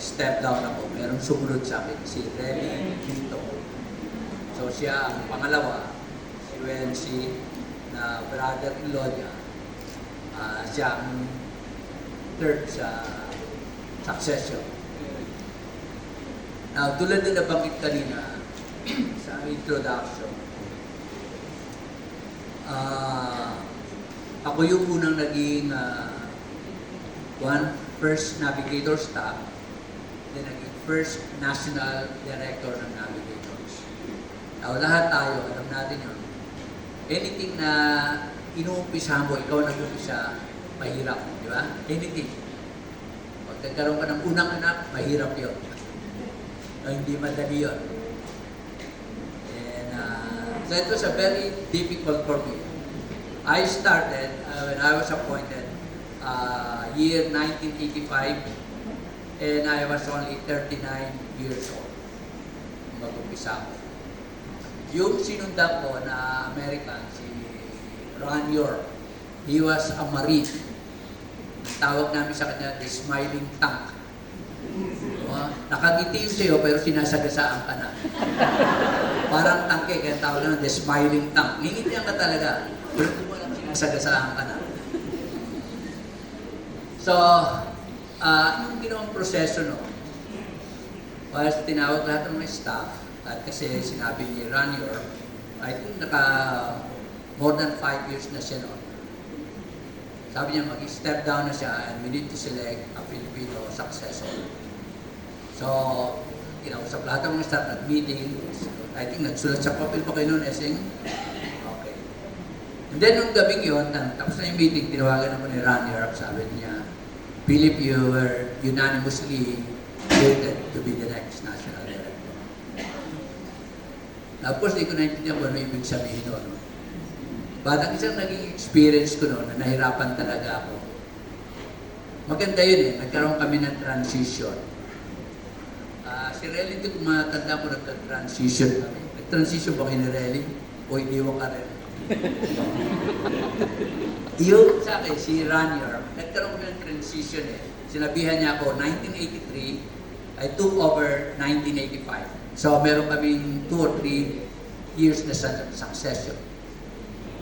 step down ako, merong sumunod sa akin, si Remy Pinto. So siya ang pangalawa, si Wency, na brother-in-law niya. Siya ang third sa succession. Now, tulad na nabanggit kanina sa introduction, ako yung unang naging first navigator staff, then naging first national director ng navigators. Now, lahat tayo, alam natin yun. Anything na inuumpisahan mo, ikaw nag-umpisa, mahirap, di ba? Anything. Pag nagkaroon ka ng unang anak, mahirap yun. Hindi madali yun. And, so it was a very difficult for me. I started, when I was appointed, year 1985, and I was only 39 years old. Mag-umpisa ko. Yung sinundan ko na American, si Ron York, he was a Marine. Tawag namin sa kanya, the smiling tank. Nakangiti yun sa'yo, pero sinasagasaan ka na. Parang tangke, kaya tawag namin, the smiling tank. Ngingitihan ka talaga, pero kung walang sinasagasaan ka na. So, yung ginawang proseso, no? Whilst tinawag lahat ng mga staff, at kasi sinabi ni Ron York, I think more than 5 years na siya noon. Sabi niya, mag-step down na siya and we need to select a Filipino successor. So, sa lahat ng mga staff at meeting, I think nagsulat sa papel pa kayo noon, Esing? Okay. And then, nung gabing yun, tapos na yung meeting, tinawagan ako ni Ron York, sabi niya, Philip, you were unanimously voted to be the next national director. Tapos, di ko naintindihan kung ano ibig sabihin noon. But ang isang naging experience ko noon, na nahirapan talaga ako. Maganda yun eh, nagkaroon kami ng transition. Si Relly, hindi ko matanda ko nagka-transition kami. Nag-transition ba kayo ni Relly? O iniwan ka rin? Yung sa akin, si Ron York, nagkaroon kami ng transition eh. Sinabihan niya ako, 1983, I took over 1985. So, meron kaming 2 or 3 years na succession.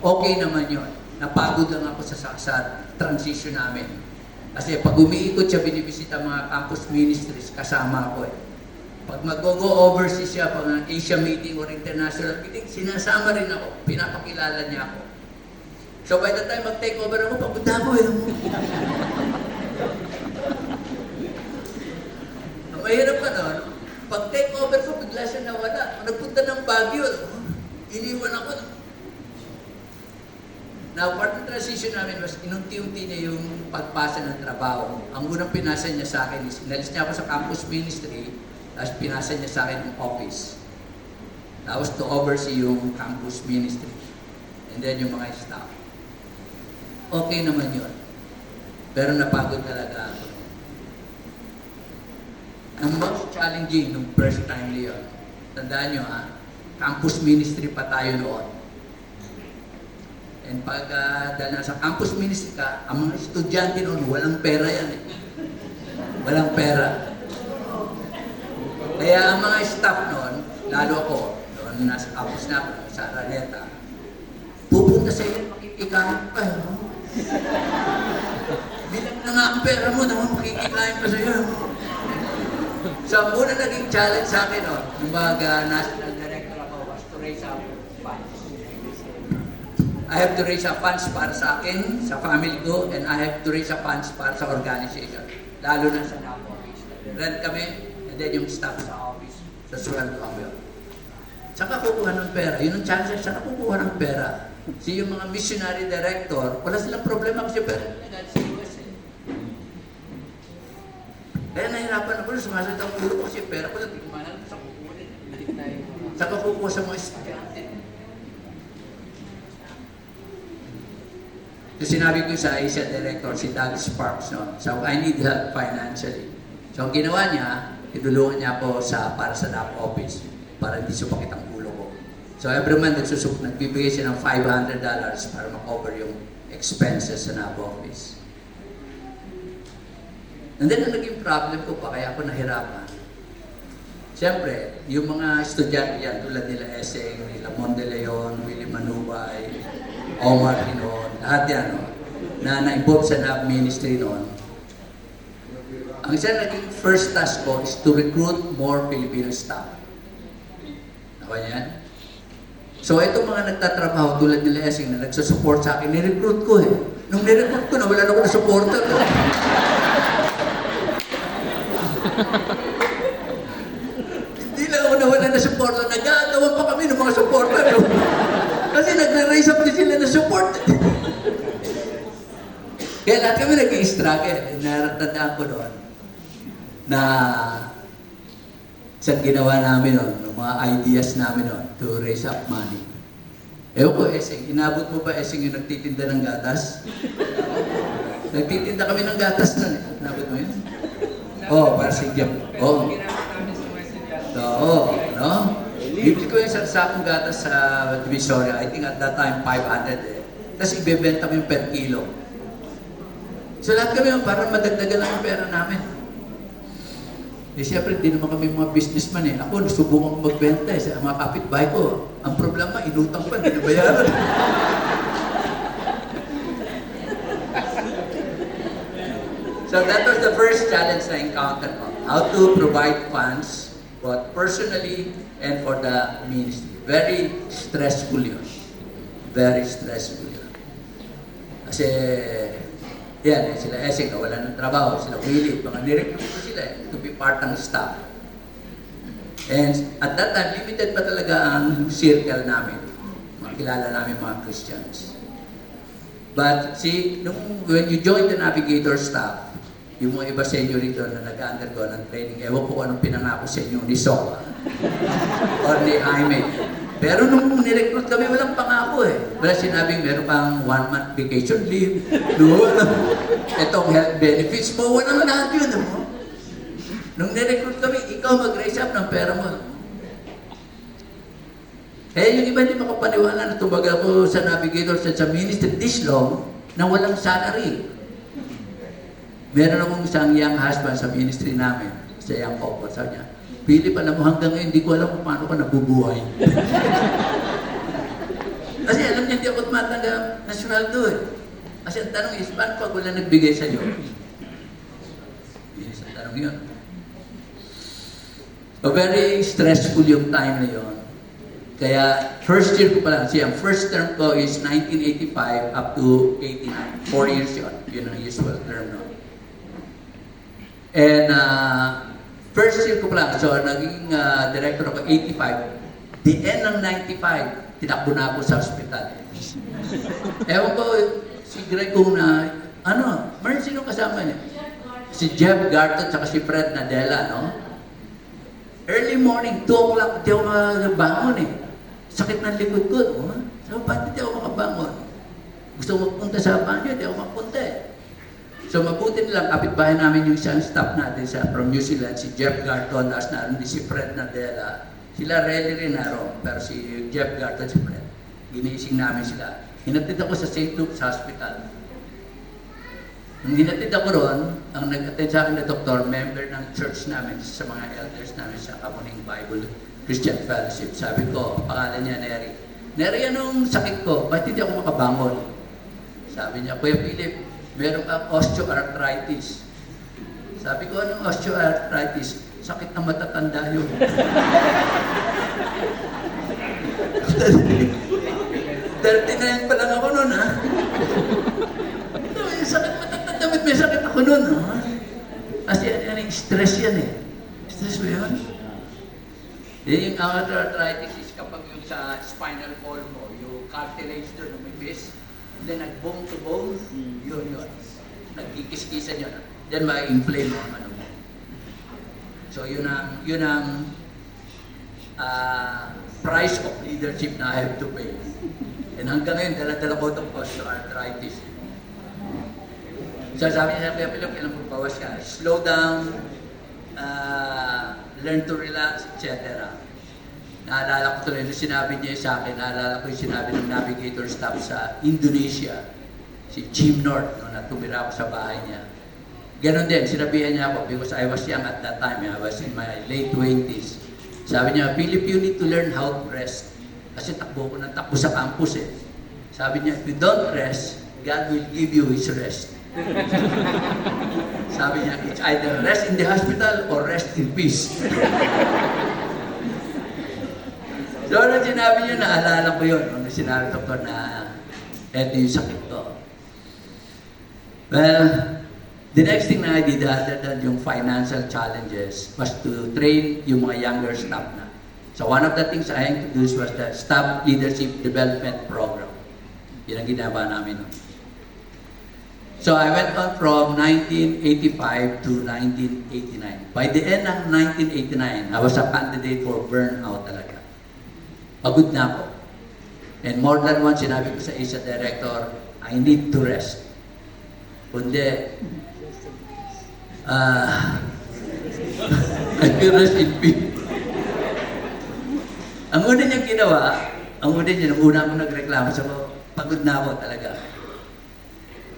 Okay naman yun. Napagod lang ako sa transition namin. Kasi pag umiikot siya, binibisita mga campus ministries, kasama ako eh. Pag mag-go overseas siya, pag Asia meeting or international meeting, sinasama rin ako. Pinapakilala niya ako. So by the time mag-take over ako, papunta ako eh. Mahirap ka nun. Pag take over ko, bigla siya nawala. Nagpunta ng Baguio, iniwan ako. Now, part ng transition namin was inunti-unti niya yung pagpasa ng trabaho. Ang unang pinasa niya sa akin is, inalis niya ako sa campus ministry, tapos pinasa niya sa akin yung office. Tapos to oversee yung campus ministry. And then yung mga staff. Okay naman yun. Pero napagod talaga ako. Ang most challenging nung first time yun, tandaan nyo ha, campus ministry pa tayo noon. And pag dahil nasa campus ministry ka, ang mga estudyante noon, walang pera yan eh. Walang pera. Kaya ang mga staff noon, lalo ako, noon nasa campus na ako, sa Araneta, pupunta sa iyo, makikikain pa. Bilang na nga ang pera mo, naman makikikain pa sa iyo. So, ang muna naging challenge sa akin noon, yung national director ako, was to raise up funds. I have to raise up funds para sa akin, sa family ko, and I have to raise up funds para sa organization. Lalo na sa NAP office. Rent kami, and then yung staff sa office, sa sweldo kami. Saka kukuha ng pera. Yun ang challenge, saka kukuha ng pera. Yung mga missionary director, wala silang problema kasi pera nila sa US eh. Kaya nahirapan ako na sumasalita ang ulo ko kasi pera ko lang, hindi ko mahalan sa kukunin. Saka kukuha sa mga estudyante. So sinabi ko sa Asia Director, si Doug Sparks, no? So I need help financially. So ang ginawa niya, itulungan niya ako para sa NAP office para hindi sumakit ang ulo ko. So every month nagbibigay siya ng $500 para ma-cover yung expenses sa NAP office. And then, ang naging problem ko pa, kaya ako nahirapan. Siyempre, yung mga estudyante yan, tulad nila Eseng, nila Monde Leon, Willie Manubay, Omar Pinon, lahat yan, no? Na na-involve sa NAB ministry noon. Ang isa naging first task ko is to recruit more Filipino staff. Nakuha yan? So, itong mga nagtatrabaho tulad nila Eseng na nagsusupport sa akin, nirecruit ko eh. Nung nirecruit ko, wala na ako na supporter. Hindi lang ako nawala na supporter. Nag-aagawan pa kami ng mga supporter. Kasi nagre-raise up din sila na support. Kaya lahat kami nag-i-struggle. Naratandaan ko doon na sa ginawa namin noon, ng mga ideas namin noon to raise up money. Ewan ko, Eseng, inabot mo ba, Eseng, yung nagtitinda ng gatas? Nagtitinda kami ng gatas noon eh. Inabot mo yun? Oo, para si Jeff. Oo. Oo, no? Bibili ko yung sakong gatas sa Divisoria. I think at that time, 500 eh. Tapos ibebenta mo yung per kilo. So lahat kami parang madagdagan lang yung pera namin. Eh siyempre, hindi naman kami mga businessman eh. Ako, nasubukan ko magbenta eh sa mga kapitbahay ko. Ang problema, inutang pa, hindi nabayaran. So that was the first challenge na encountered ko. How to provide funds, both personally and for the ministry. Very stressful yun. Very stressful yun. Kasi, yan, sila Eseng, wala ng trabaho, sila Willie, mga nirecruit ko sila to be part ng staff. And at that time, limited pa talaga ang circle namin. Makilala namin mga Christians. But see, when you join the Navigator staff, yung mga iba sa inyo rito na nag-undergo ng training, ewan ko kung anong pinangako sa inyo ni Soka or ni Jaime. Pero nung nirecruit kami, walang pangako eh. Wala sinabing meron pang 1 month vacation leave. No, itong health benefits mo, walang lahat yun. No? Nung nirecruit kami, ikaw mag-raise up ng pera mo. Eh, yung iba hindi makapaniwala na tumagal ko sa Navigator sa ministry this long na walang salary. Meron akong isang young husband sa ministry namin, sa young couple, sabi niya, Philip, alam mo hanggang ngayon, hindi ko alam kung paano ka nabubuhay. Kasi alam niya, hindi ako tumatanggap na sweldo eh. Kasi ang tanong is, paano pag wala nagbigay sa iyo? Yes, ang tanong yun. So very stressful yung time na yun. Kaya, first year ko pa lang, siya, ang first term ko is 1985 up to 89. 4 years yun. Yun ang usual term, no? And first year ko pala, so naging director ako 85. The end ng 95, tinakbo na ako sa hospital. Ewan ko, si Greg kung na, Mern, sino kasama niya? Si Jeff Garton, saka si Fred Nadella, no? Early morning, 2 o'clock, hindi ako makabangon eh. Sakit ng likod ko. So, ba't hindi ako makabangon? Gusto ko magpunta sa banyo, hindi ako magpunta eh. So mabuti nilang kapitbahay namin yung isang staff natin from New Zealand, si Jeff Garton, tapos naroon din si Fred Nadella. Sila ready rin naroon, pero si Jeff Garton, si Fred, ginising namin sila. Hinatid ako sa St. Luke's Hospital. Nung hinatid ako roon, ang nag-attend sa akin na doktor, member ng church namin, sa mga elders namin sa Kamuning Bible Christian Fellowship. Sabi ko, pangalan niya, Neri. Neri, anong sakit ko? Ba't hindi ako makabangon? Sabi niya, Kuya Philip, meron kang osteoarthritis. Sabi ko, anong osteoarthritis? Sakit na matatanda yun. 39 pa lang ako nun, ha? May sakit matatanda, may sakit ako nun, ha? Kasi yan, stress yan, eh. Stress mo yun? Yung arthritis is kapag yung sa spinal cord mo, yung cartilage doon, umipis, then nag-bone to bone, yun. Nagkikis-kisan yun. Then ma-inflame mo ang ano mo. So yun ang price of leadership na I have to pay. And hanggang ngayon, dala-dala ko itong osteoarthritis. So sabi niya, Kuya Philip, kailan magbawas ka? Slow down, learn to relax, etc. Naalala ko tuloy, sinabi niya sa akin, naalala ko yung sinabi ng Navigator staff sa Indonesia, si Jim North, no, na tumira ako sa bahay niya. Ganon din, sinabihan niya ako because I was young at that time. I was in my late 20s. Sabi niya, Philip, you need to learn how to rest. Kasi takbo ko ng takbo sa campus eh. Sabi niya, if you don't rest, God will give you His rest. Sabi niya, it's either rest in the hospital or rest in peace. So, nung sinabi niya, naalala ko yun. Nung sinabi ko na, eto yung sakit ko. Well, the next thing na I did other than yung financial challenges was to train yung mga younger staff na. So, one of the things I introduced was the Staff Leadership Development Program. Yan ang ginagawa namin. So, I went on from 1985 to 1989. By the end ng 1989, I was a candidate for burnout talaga. Pagod na ako. And more than once, sinabi ko sa isa director, I need to rest. Kundi, I feel rest in peace. Ang una niyang ginawa, nung una ako nagreklamo, sabi ko, pagod na ako talaga.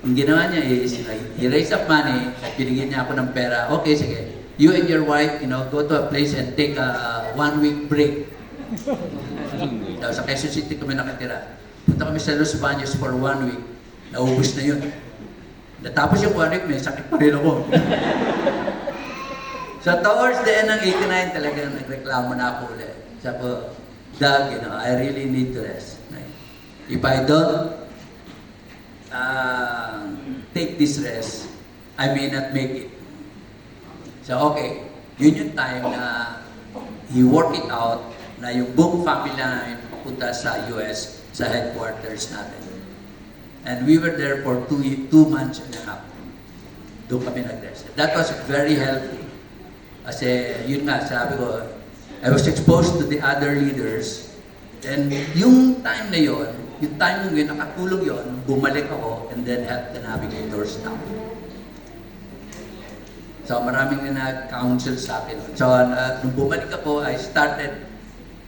Ang ginawa niya is, he raised up money at binigyan niya ako ng pera. Okay, sige. You and your wife, go to a place and take a 1-week break. Sa Quezon City kami nakatira. Punta kami sa Los Baños for 1 week. Naubos na yun. Natapos yung 1 week, may sakit pa rin ako. So towards the end ng 89, talagang nagreklamo na ako ulit. Sabi ko, Doug, I really need to rest. If I don't take this rest, I may not make it. So okay, yun yung time na he work it out na yung buong family namin papunta sa US, sa headquarters natin. And we were there for 2 months and a half. Doon kami nag-rest. That was very helpful. Kasi yun nga, sabi ko, I was exposed to the other leaders. And yung time na yun, yung time nung yun, nakatulong yun, bumalik ako and then help the navigator staff. So maraming na nag-counsel sa akin. So nung bumalik ako, I started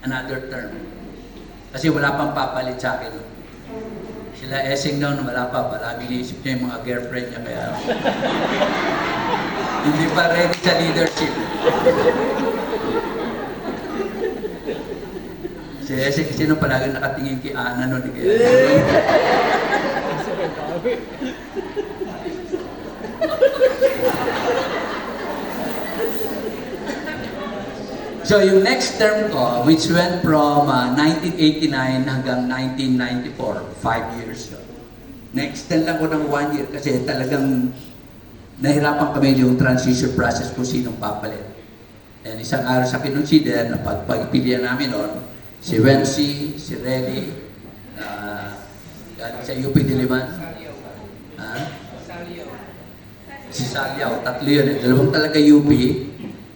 another term. Kasi wala pang papalit sa akin. Sila Essing down, wala pa. Palagi niisip niya yung mga girlfriend niya, kaya hindi pa ready sa leadership. Si Essing kasi nung palagi nakatingin kay Ana noon. So yung next term ko, which went from 1989 hanggang 1994, 5 years. Next term lang ko ng 1 year kasi talagang nahirapan kami yung transition process kung sinong papalit. And isang araw sa kinonsider na pagpilihan namin noon, si Wency, si Relly, galing sa UP Diliman, si Saliao, tatlo yun eh. Dalawang talaga UP,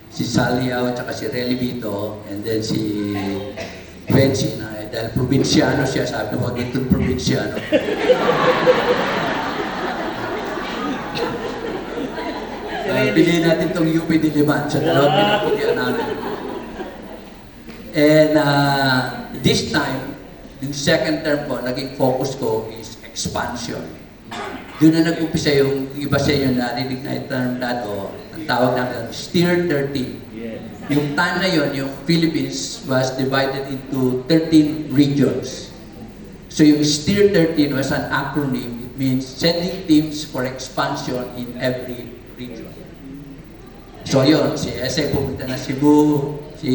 si Saliao at si Relly Vito, and then si Wency na dahil probinsyano siya, sabi na wag itong probinsyano. Piliin natin itong UP Diliman sa dalawang pinapilihan namin. And this time, yung second term ko, naging focus ko is expansion. Doon na nag-upisa yung iba sa inyo narinig na term dato, ang tawag natin, Steer 13. Yung time na yun, yung Philippines was divided into 13 regions. So yung Steer 13 was an acronym. It means sending teams for expansion in every region. So yun, si Ese pumunta na Cebu, si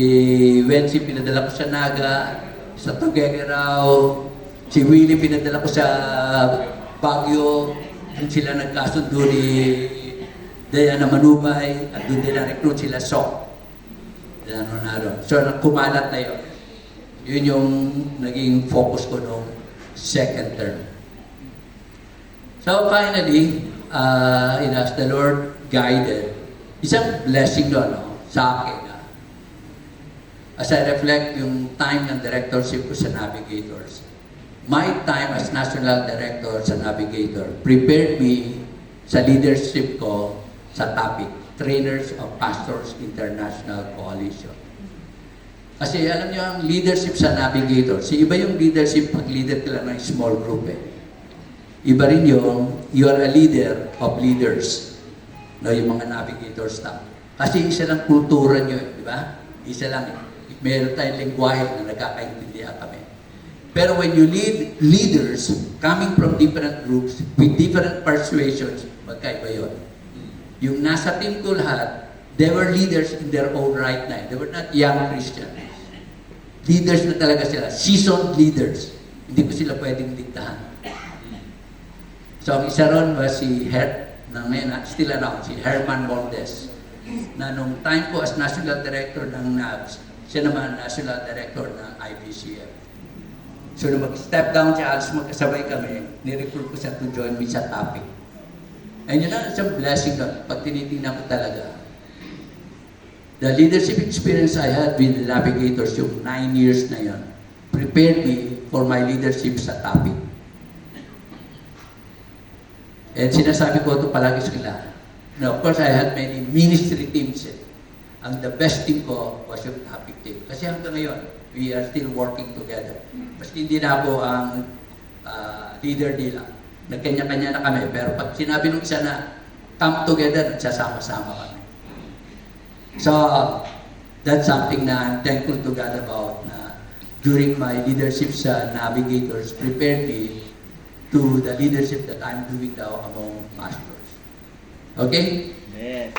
Wency pinadala ko sa Naga, sa Tuguegarao, si Willie pinadala ko sa Baguio, doon sila nagkasundo ni Diana Manubay, at doon din na-recruit sila Sok. So kumalat na yun. Yun yung naging focus ko noong second term. So finally, as the Lord guided, isang blessing doon sa akin. As I reflect yung time ng directorship ko sa Navigators, my time as National Director sa Navigator prepared me sa leadership ko sa topic, Trainers of Pastors International Coalition. Kasi alam niyo ang leadership sa Navigator, iba yung leadership pag leader ka lang ng small group eh. Iba rin yung you are a leader of leaders. no, yung mga navigator staff. Kasi isa lang kultura nyo, di ba? Isa lang. Meron tayong lingwahe na nagkakaintindihan kami. Pero when you lead leaders coming from different groups with different persuasions, magkaiba yun. Yung nasa team ko lahat, they were leaders in their own right na. They were not young Christians. Leaders na talaga sila. Seasoned leaders. Hindi ko sila pwedeng diktahan. So, ang isa ron was si na ngayon, still around, si Herman Moldes. Na nung time ko as National Director ng NABS, siya naman National Director ng IBCF. So, nung mag-step down siya, alas magkasabay kami, ni-recruit ko siya to join me sa topic. And yun na, isang blessing doon, pag tinitingnan ko talaga. The leadership experience I had with the navigators, yung 9 years na yun, prepared me for my leadership sa topic. And sinasabi ko ito palagi sa kanila. Now, of course, I had many ministry teams. Ang the best team ko was yung topic team. Kasi hanggang ngayon, we are still working together. Maski hindi na ako ang leader nila. Nagkanya-kanya na kami. Pero pag sinabi nung isa na come together, nagsasama-sama kami. So, that's something na I'm thankful to God about na during my leadership sa Navigators, prepared me to the leadership that I'm doing now among pastors. Okay? Yes.